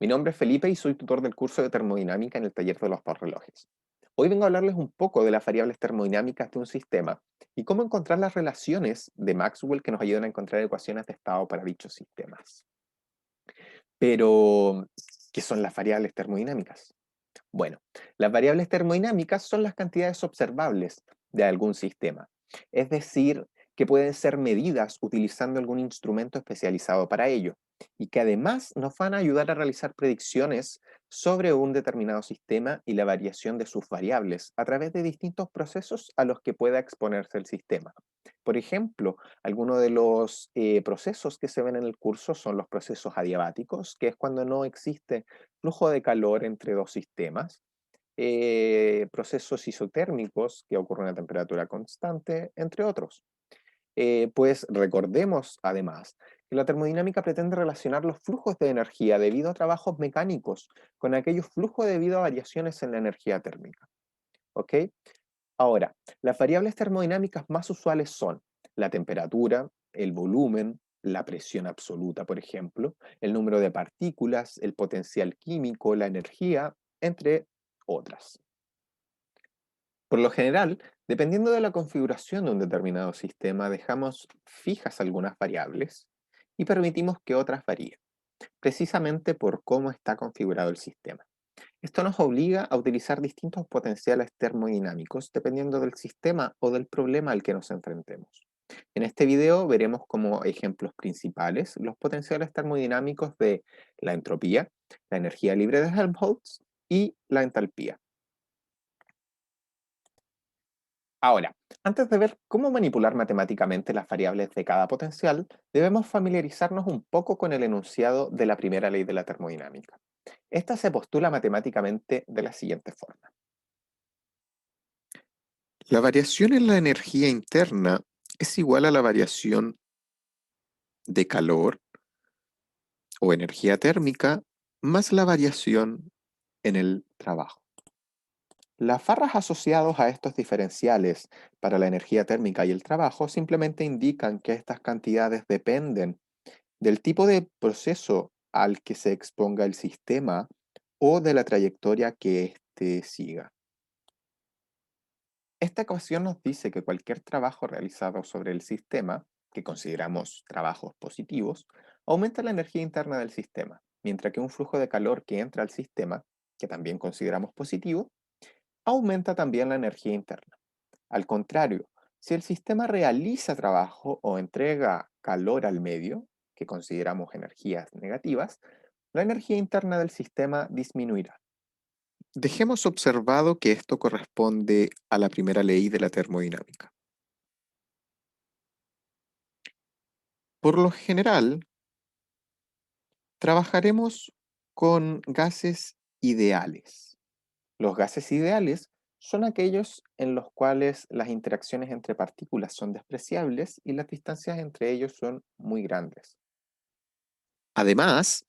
Mi nombre es Felipe y soy tutor del curso de termodinámica en el taller de los dos relojes. Hoy vengo a hablarles un poco de las variables termodinámicas de un sistema y cómo encontrar las relaciones de Maxwell que nos ayudan a encontrar ecuaciones de estado para dichos sistemas. Pero, ¿qué son las variables termodinámicas? Bueno, las variables termodinámicas son las cantidades observables de algún sistema, es decir, que pueden ser medidas utilizando algún instrumento especializado para ello, y que además nos van a ayudar a realizar predicciones sobre un determinado sistema y la variación de sus variables a través de distintos procesos a los que pueda exponerse el sistema. Por ejemplo, algunos de los procesos que se ven en el curso son los procesos adiabáticos, que es cuando no existe flujo de calor entre dos sistemas, procesos isotérmicos que ocurren a temperatura constante, entre otros. Pues recordemos además que la termodinámica pretende relacionar los flujos de energía debido a trabajos mecánicos con aquellos flujos debido a variaciones en la energía térmica. ¿Ok? Ahora, las variables termodinámicas más usuales son la temperatura, el volumen, la presión absoluta, por ejemplo, el número de partículas, el potencial químico, la energía, entre otras. Por lo general, dependiendo de la configuración de un determinado sistema, dejamos fijas algunas variables y permitimos que otras varíen, precisamente por cómo está configurado el sistema. Esto nos obliga a utilizar distintos potenciales termodinámicos dependiendo del sistema o del problema al que nos enfrentemos. En este video veremos como ejemplos principales los potenciales termodinámicos de la entropía, la energía libre de Helmholtz y la entalpía. Ahora, antes de ver cómo manipular matemáticamente las variables de cada potencial, debemos familiarizarnos un poco con el enunciado de la primera ley de la termodinámica. Esta se postula matemáticamente de la siguiente forma. La variación en la energía interna es igual a la variación de calor o energía térmica más la variación en el trabajo. Las barras asociadas a estos diferenciales para la energía térmica y el trabajo simplemente indican que estas cantidades dependen del tipo de proceso al que se exponga el sistema o de la trayectoria que éste siga. Esta ecuación nos dice que cualquier trabajo realizado sobre el sistema, que consideramos trabajos positivos, aumenta la energía interna del sistema, mientras que un flujo de calor que entra al sistema, que también consideramos positivo, aumenta también la energía interna. Al contrario, si el sistema realiza trabajo o entrega calor al medio, que consideramos energías negativas, la energía interna del sistema disminuirá. Dejemos observado que esto corresponde a la primera ley de la termodinámica. Por lo general, trabajaremos con gases ideales. Los gases ideales son aquellos en los cuales las interacciones entre partículas son despreciables y las distancias entre ellos son muy grandes. Además,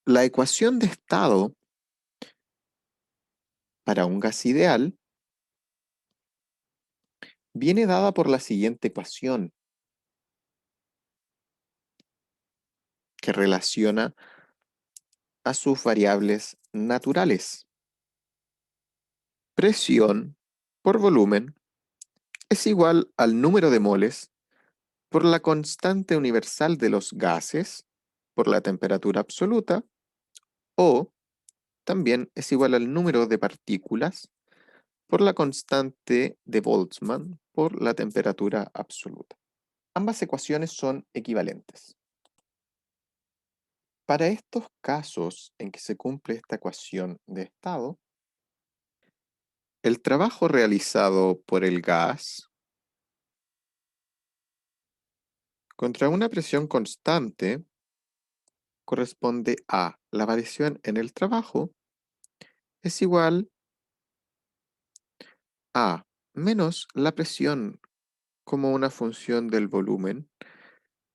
la ecuación de estado para un gas ideal viene dada por la siguiente ecuación, que relaciona a sus variables naturales. Presión por volumen es igual al número de moles por la constante universal de los gases por la temperatura absoluta, o también es igual al número de partículas por la constante de Boltzmann por la temperatura absoluta. Ambas ecuaciones son equivalentes. Para estos casos en que se cumple esta ecuación de estado, el trabajo realizado por el gas contra una presión constante corresponde a la variación en el trabajo es igual a menos la presión como una función del volumen,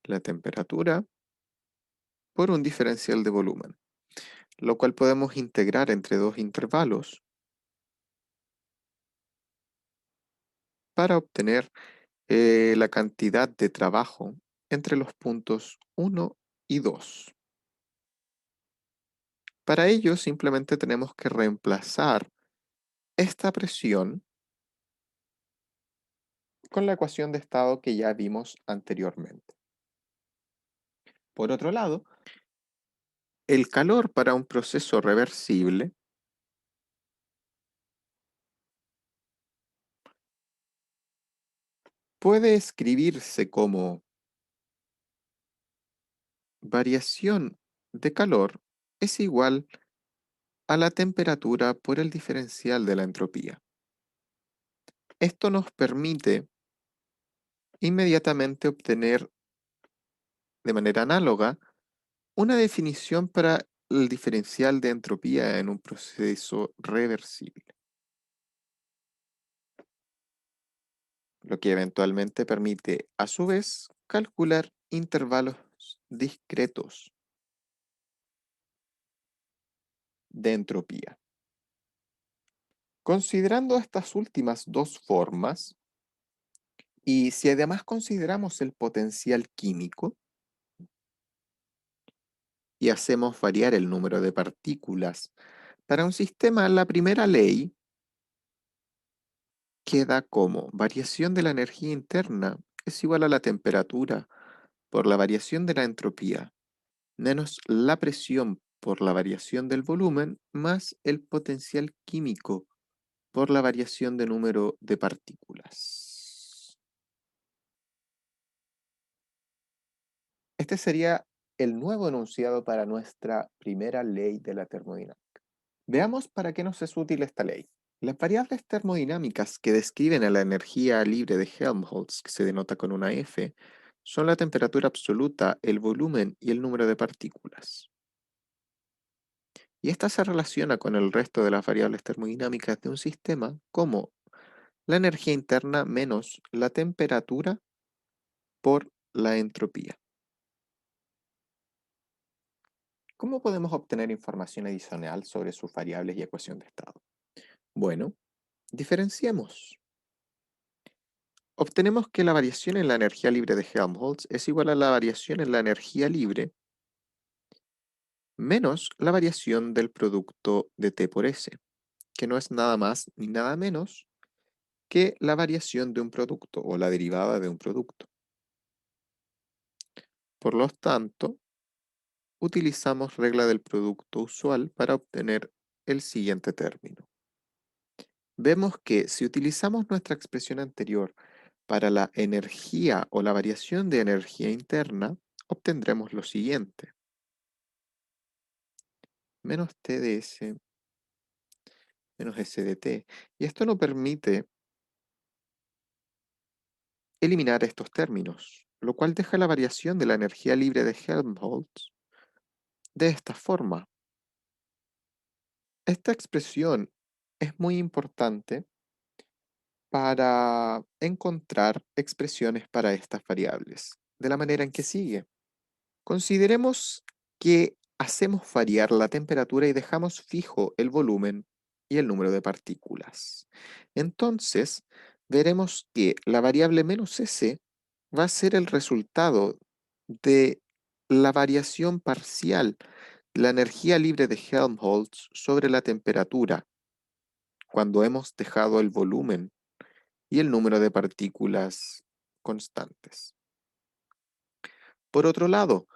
la temperatura, por un diferencial de volumen, lo cual podemos integrar entre dos intervalos para obtener la cantidad de trabajo entre los puntos 1 y 2. Para ello simplemente tenemos que reemplazar esta presión con la ecuación de estado que ya vimos anteriormente. Por otro lado, el calor para un proceso reversible puede escribirse como variación de calor es igual a la temperatura por el diferencial de la entropía. Esto nos permite inmediatamente obtener de manera análoga una definición para el diferencial de entropía en un proceso reversible, lo que eventualmente permite, a su vez, calcular intervalos discretos de entropía. Considerando estas últimas dos formas, y si además consideramos el potencial químico y hacemos variar el número de partículas para un sistema, la primera ley queda como variación de la energía interna es igual a la temperatura por la variación de la entropía menos la presión por la variación del volumen más el potencial químico por la variación de número de partículas. Este sería el nuevo enunciado para nuestra primera ley de la termodinámica. Veamos para qué nos es útil esta ley. Las variables termodinámicas que describen a la energía libre de Helmholtz, que se denota con una F, son la temperatura absoluta, el volumen y el número de partículas. Y esta se relaciona con el resto de las variables termodinámicas de un sistema como la energía interna menos la temperatura por la entropía. ¿Cómo podemos obtener información adicional sobre sus variables y ecuación de estado? Bueno, diferenciemos. Obtenemos que la variación en la energía libre de Helmholtz es igual a la variación en la energía libre menos la variación del producto de T por S, que no es nada más ni nada menos que la variación de un producto o la derivada de un producto. Por lo tanto, utilizamos regla del producto usual para obtener el siguiente término. Vemos que si utilizamos nuestra expresión anterior para la energía o la variación de energía interna, obtendremos lo siguiente. Menos T de S menos S de T. Y esto nos permite eliminar estos términos, lo cual deja la variación de la energía libre de Helmholtz de esta forma. Esta expresión es muy importante para encontrar expresiones para estas variables, de la manera en que sigue. Consideremos que hacemos variar la temperatura y dejamos fijo el volumen y el número de partículas. Entonces, veremos que la variable menos S va a ser el resultado de la variación parcial de la energía libre de Helmholtz sobre la temperatura cuando hemos dejado el volumen y el número de partículas constantes. Por otro lado,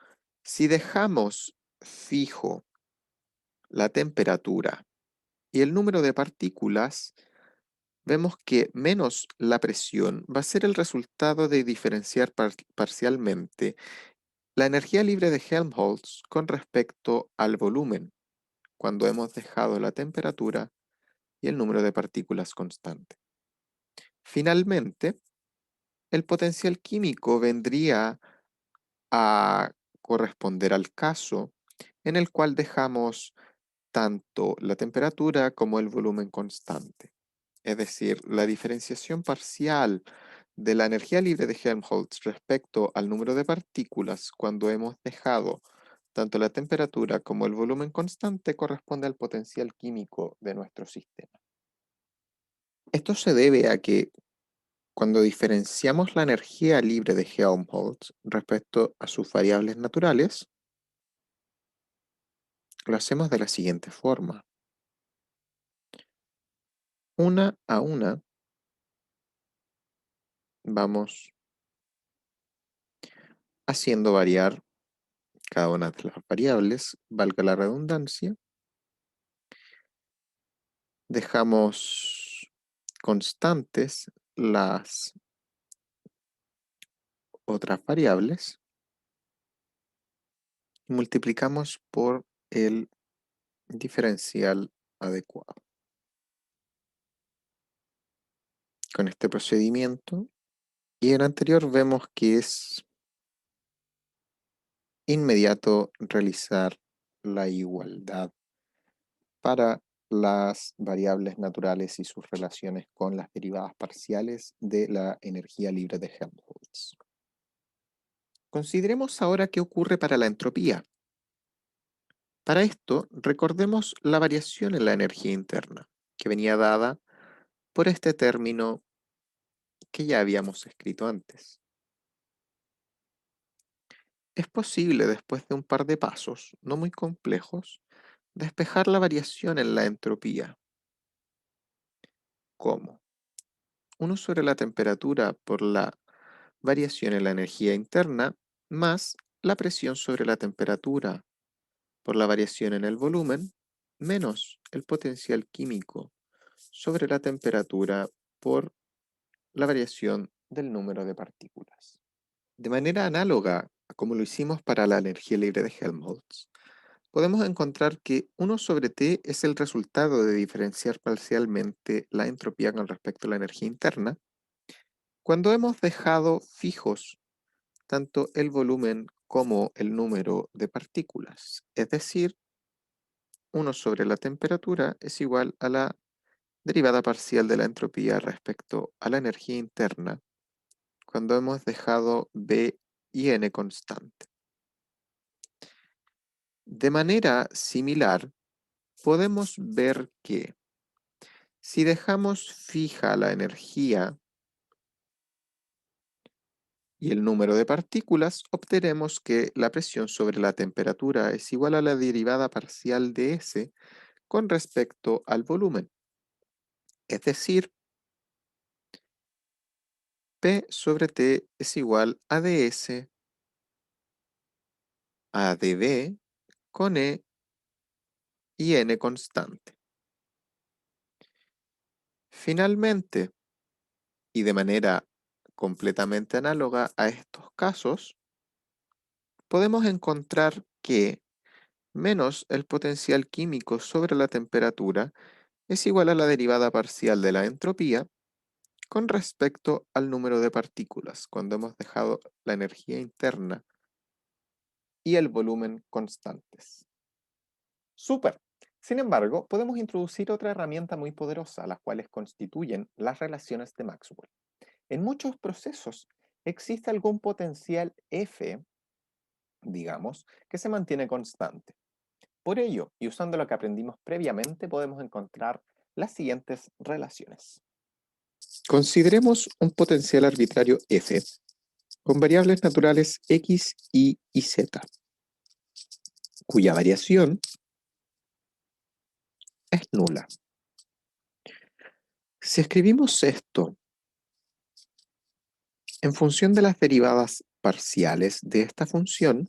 si dejamos fijo la temperatura y el número de partículas, vemos que menos la presión va a ser el resultado de diferenciar parcialmente la energía libre de Helmholtz con respecto al volumen, cuando hemos dejado la temperatura y el número de partículas constante. Finalmente, el potencial químico vendría a corresponder al caso en el cual dejamos tanto la temperatura como el volumen constante. Es decir, la diferenciación parcial de la energía libre de Helmholtz respecto al número de partículas cuando hemos dejado tanto la temperatura como el volumen constante corresponde al potencial químico de nuestro sistema. Esto se debe a que cuando diferenciamos la energía libre de Helmholtz respecto a sus variables naturales, Lo hacemos de la siguiente forma. Una a una vamos haciendo variar cada una de las variables, valga la redundancia. Dejamos constantes las otras variables y multiplicamos por el diferencial adecuado. Con este procedimiento y el anterior vemos que es inmediato realizar la igualdad para las variables naturales y sus relaciones con las derivadas parciales de la energía libre de Helmholtz. Consideremos ahora qué ocurre para la entropía. Para esto, recordemos la variación en la energía interna, que venía dada por este término que ya habíamos escrito antes. Es posible, después de un par de pasos, no muy complejos, despejar la variación en la entropía. ¿Cómo? 1 sobre la temperatura por la variación en la energía interna más la presión sobre la temperatura por la variación en el volumen menos el potencial químico sobre la temperatura por la variación del número de partículas. De manera análoga a como lo hicimos para la energía libre de Helmholtz, podemos encontrar que 1 sobre T es el resultado de diferenciar parcialmente la entropía con respecto a la energía interna cuando hemos dejado fijos tanto el volumen como el número de partículas. Es decir, 1 sobre la temperatura es igual a la derivada parcial de la entropía respecto a la energía interna cuando hemos dejado B y N constante. De manera similar, podemos ver que si dejamos fija la energía y el número de partículas, obtenemos que la presión sobre la temperatura es igual a la derivada parcial de S con respecto al volumen. Es decir, P sobre T es igual a ds a dB con E y N constante. Finalmente, y de manera completamente análoga a estos casos, podemos encontrar que menos el potencial químico sobre la temperatura es igual a la derivada parcial de la entropía con respecto al número de partículas, cuando hemos dejado la energía interna y el volumen constantes. Súper. Sin embargo, podemos introducir otra herramienta muy poderosa, las cuales constituyen las relaciones de Maxwell. En muchos procesos existe algún potencial F, digamos, que se mantiene constante. Por ello, y usando lo que aprendimos previamente, podemos encontrar las siguientes relaciones. Consideremos un potencial arbitrario F con variables naturales X, Y y Z, cuya variación es nula. Si escribimos esto en función de las derivadas parciales de esta función,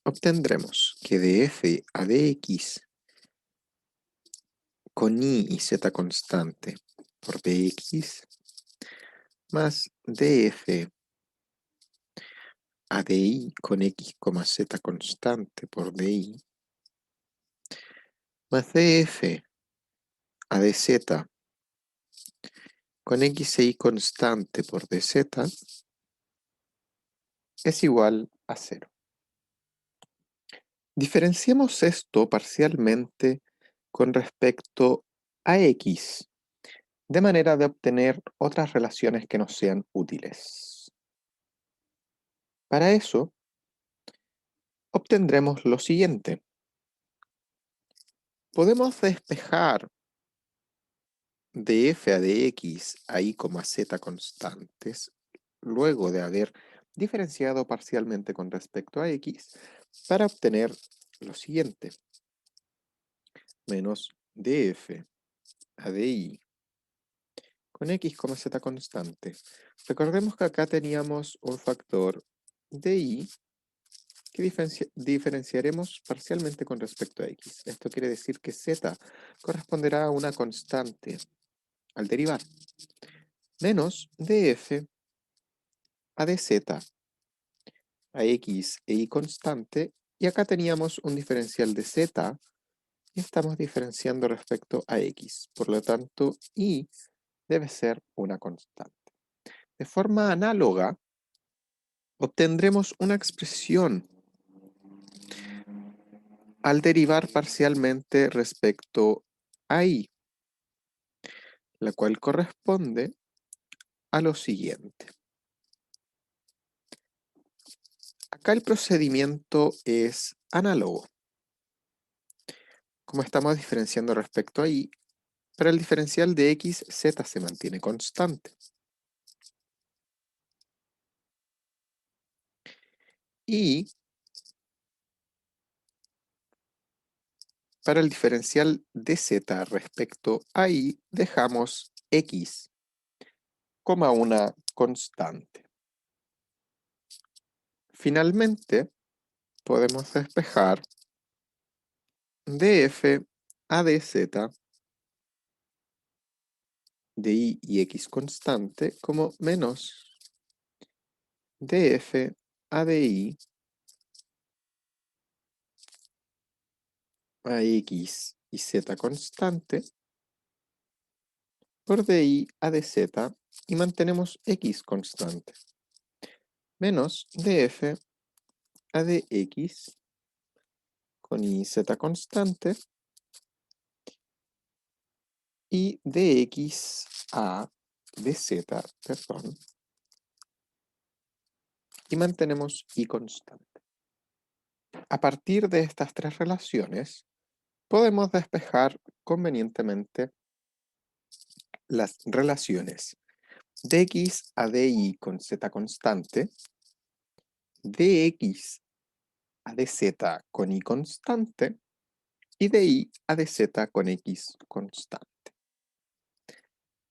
obtendremos que de f a dx con y y z constante por dx más df a dy con x, z constante por dy más df a dz con x e y constante por dz es igual a 0. Diferenciamos esto parcialmente con respecto a x, de manera de obtener otras relaciones que nos sean útiles. Para eso, obtendremos lo siguiente. Podemos despejar de f a dx a y, z constantes, luego de haber diferenciado parcialmente con respecto a x, para obtener lo siguiente. Menos df a di con x, z constante. Recordemos que acá teníamos un factor di que diferenciaremos parcialmente con respecto a x. Esto quiere decir que z corresponderá a una constante al derivar. Menos df a dz a x e y constante. Y acá teníamos un diferencial de z y estamos diferenciando respecto a x. Por lo tanto, y debe ser una constante. De forma análoga, obtendremos una expresión al derivar parcialmente respecto a y, la cual corresponde a lo siguiente. Acá el procedimiento es análogo. Como estamos diferenciando respecto a y, para el diferencial de x, z se mantiene constante. Y para el diferencial de z respecto a y, dejamos x como una constante. Finalmente, podemos despejar df a dz de y x constante como menos df a di a x y z constante por di a dz y mantenemos x constante. Menos df a dx con y z constante y dx a dz, perdón, y mantenemos y constante. A partir de estas tres relaciones, podemos despejar convenientemente las relaciones dx a dy con z constante, dx a dz con y constante y dy a dz con x constante.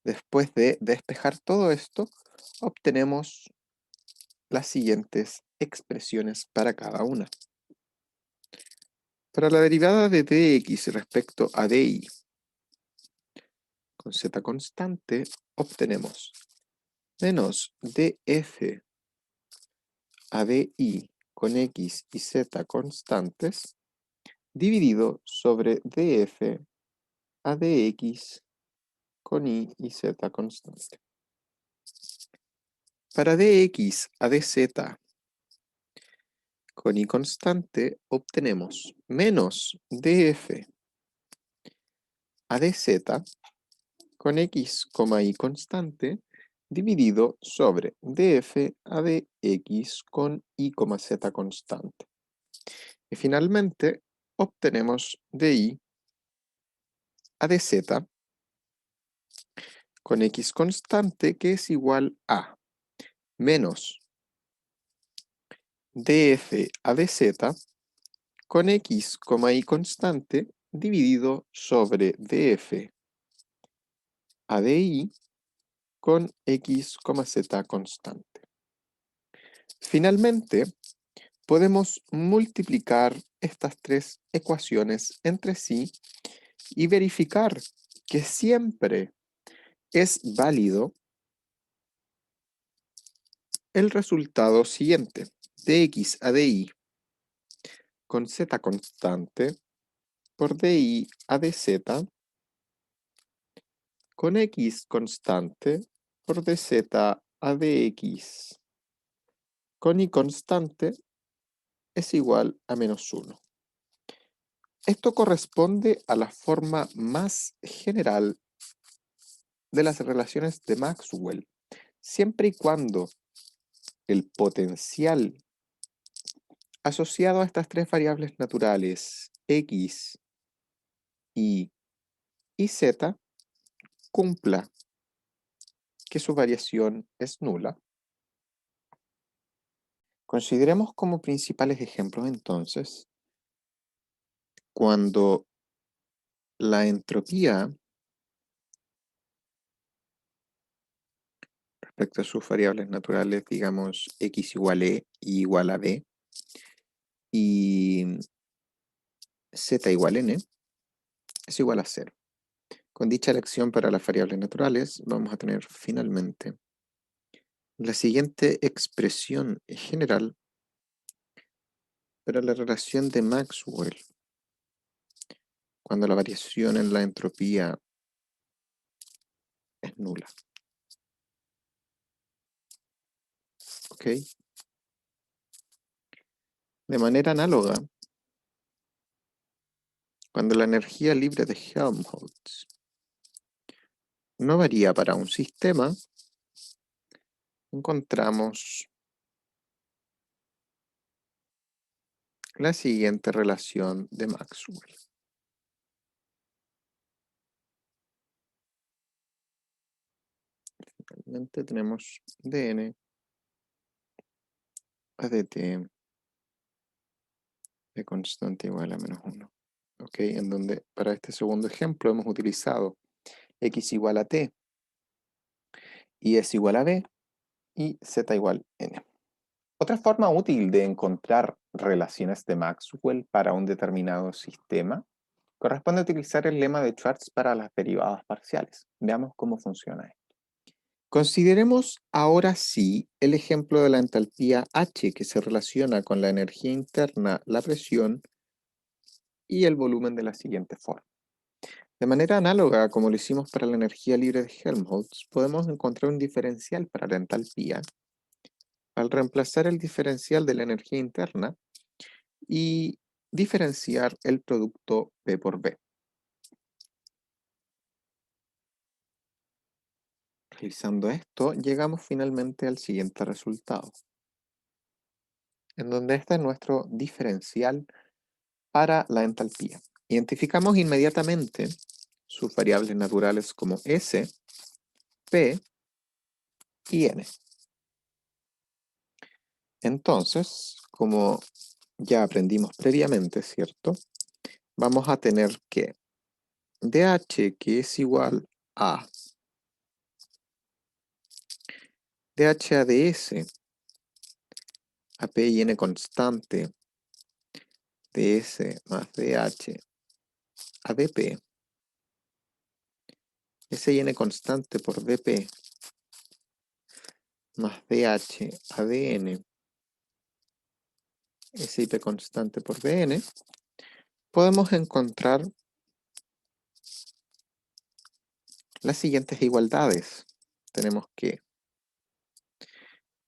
Después de despejar todo esto, obtenemos las siguientes expresiones para cada una. Para la derivada de dx respecto a dy con z constante, obtenemos menos df a di con x y z constantes dividido sobre df a dx con y z constante. Para dx a dz con y constante obtenemos menos df a dz con x, y constante dividido sobre df a dx con y, z constante. Y finalmente obtenemos di a dz con x constante que es igual a menos df a dz con x, y constante dividido sobre df a di con x, z constante. Finalmente, podemos multiplicar estas tres ecuaciones entre sí y verificar que siempre es válido el resultado siguiente. Dx a di con z constante por di a dz con x constante por dz a dx con y constante es igual a menos 1. Esto corresponde a la forma más general de las relaciones de Maxwell, siempre y cuando el potencial asociado a estas tres variables naturales x, y z cumpla que su variación es nula Consideremos como principales ejemplos entonces cuando la entropía respecto a sus variables naturales, digamos x igual e y igual a b, y z igual n, es igual a 0. Con dicha elección para las variables naturales, vamos a tener finalmente la siguiente expresión general para la relación de Maxwell, cuando la variación en la entropía es nula. ¿Ok? De manera análoga, cuando la energía libre de Helmholtz no varía para un sistema, encontramos la siguiente relación de Maxwell. Finalmente tenemos dn a dt de constante igual a menos 1. ¿Ok? En donde para este segundo ejemplo hemos utilizado x igual a t y s igual a b y z igual n. Otra forma útil de encontrar relaciones de Maxwell para un determinado sistema corresponde a utilizar el lema de Schwartz para las derivadas parciales. Veamos cómo funciona esto. Consideremos ahora sí el ejemplo de la entalpía H que se relaciona con la energía interna, la presión y el volumen de la siguiente forma. De manera análoga, como lo hicimos para la energía libre de Helmholtz, podemos encontrar un diferencial para la entalpía al reemplazar el diferencial de la energía interna y diferenciar el producto P por B. Realizando esto, llegamos finalmente al siguiente resultado, en donde este es nuestro diferencial para la entalpía. Identificamos inmediatamente sus variables naturales como S, P y N. Entonces, como ya aprendimos previamente, ¿cierto? Vamos a tener que dH, que es igual a dH a ds a P y N constante ds más dH a dP, S y N constante por dP más dH a dN, S y P constante por dN, podemos encontrar las siguientes igualdades. Tenemos que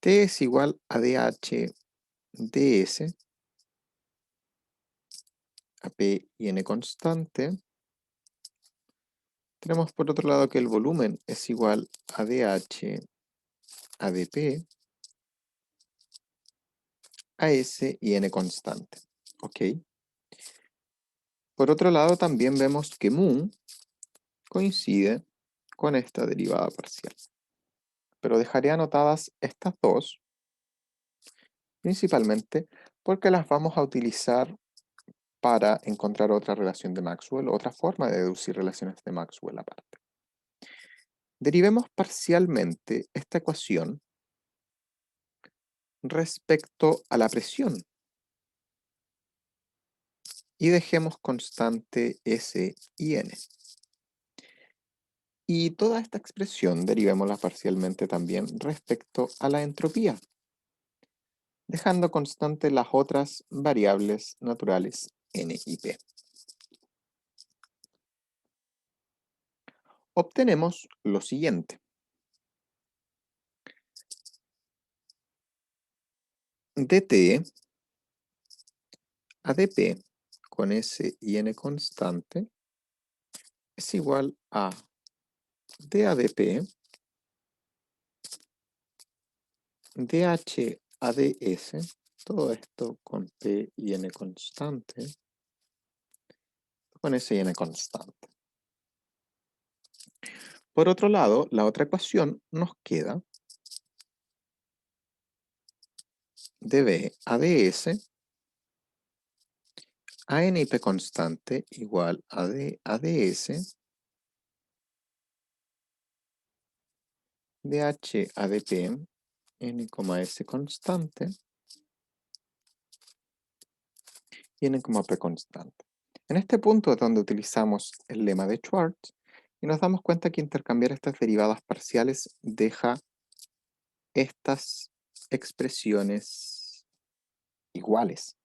T es igual a dH ds a P y N constante. Tenemos por otro lado que el volumen es igual a dH a dP a S y N constante. ¿Ok? Por otro lado también vemos que mu coincide con esta derivada parcial. Pero dejaré anotadas estas dos, principalmente porque las vamos a utilizar para encontrar otra relación de Maxwell, otra forma de deducir relaciones de Maxwell aparte. Derivemos parcialmente esta ecuación respecto a la presión y dejemos constante S y N. Y toda esta expresión derivémosla parcialmente también respecto a la entropía, dejando constante las otras variables naturales N y P. Obtenemos lo siguiente. dt a dp con S y N constante es igual a d a dp dH a ds, todo esto con P y N constante, con S y N constante. Por otro lado, la otra ecuación nos queda de B a ds a NIP constante igual a D a ds de H a dp n, S constante y n, P constante. En este punto es donde utilizamos el lema de Schwartz y nos damos cuenta que intercambiar estas derivadas parciales deja estas expresiones iguales.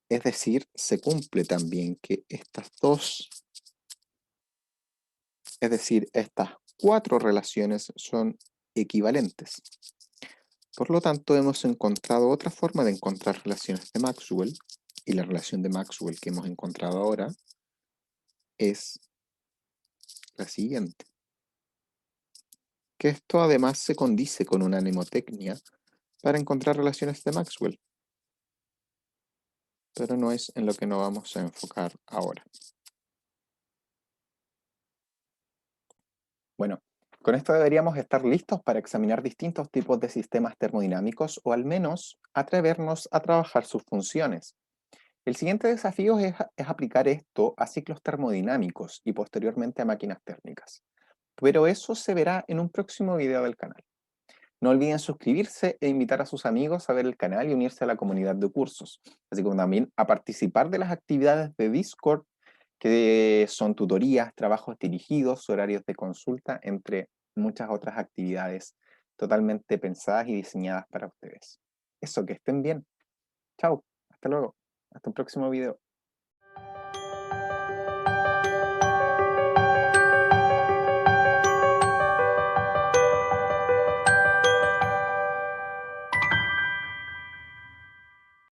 Es decir, se cumple también que estas dos, es decir, estas cuatro relaciones son equivalentes. Por lo tanto, hemos encontrado otra forma de encontrar relaciones de Maxwell, y la relación de Maxwell que hemos encontrado ahora es la siguiente. Que esto además se condice con una mnemotecnia para encontrar relaciones de Maxwell, pero no es en lo que nos vamos a enfocar ahora. Bueno, con esto deberíamos estar listos para examinar distintos tipos de sistemas termodinámicos o al menos atrevernos a trabajar sus funciones. El siguiente desafío es aplicar esto a ciclos termodinámicos y posteriormente a máquinas térmicas. Pero eso se verá en un próximo video del canal. No olviden suscribirse e invitar a sus amigos a ver el canal y unirse a la comunidad de cursos, así como también a participar de las actividades de Discord, que son tutorías, trabajos dirigidos, horarios de consulta, entre muchas otras actividades totalmente pensadas y diseñadas para ustedes. Eso, que estén bien. Chao, hasta luego, hasta un próximo video.